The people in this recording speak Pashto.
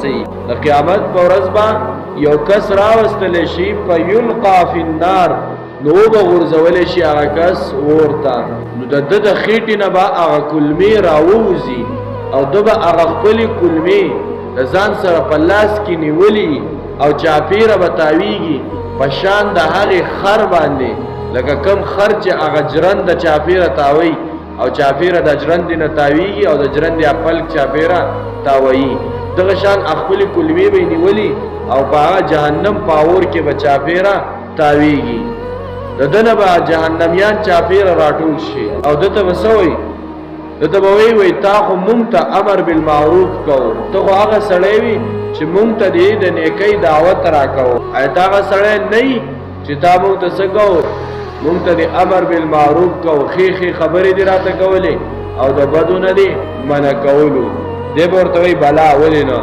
ورسي د قیامت په ورځ با یو کس راوستل شي فیلقا فی النار نو به غورځول شي هغه کس ورته نو د خېټې نه به هغه کلمې راووځي او د به هغه خپلې کلمې د ځان سره په لاس کې نیولي او چاپیره به تاویږي په شان د هغې خر باندې لکه کم خر چې هغه جرند د چاپیره تاوي او چاپیره د جرند نه تاویږي او د جرند یا پلک چاپیره تاوي دغه شان خپلې کلمې به نیولي او په هغه جهنم پاور کې به چاپیره تاویږي د دنه به جهنميان چاپیره راټول شي او دته وسوي دته به وی تا خو مونږ ته امر بالمعروف کو ته هغه سړی وي چې مونږ ته د نیکی دعوت راکو ایت هغه سړی نه چې تا مونږ ته څه کو مونږ ته د امر بالمعروف کو خې خبرې دې راته کولې او د بدو نه دي منع کولو دې ورته وی بلا ولې نه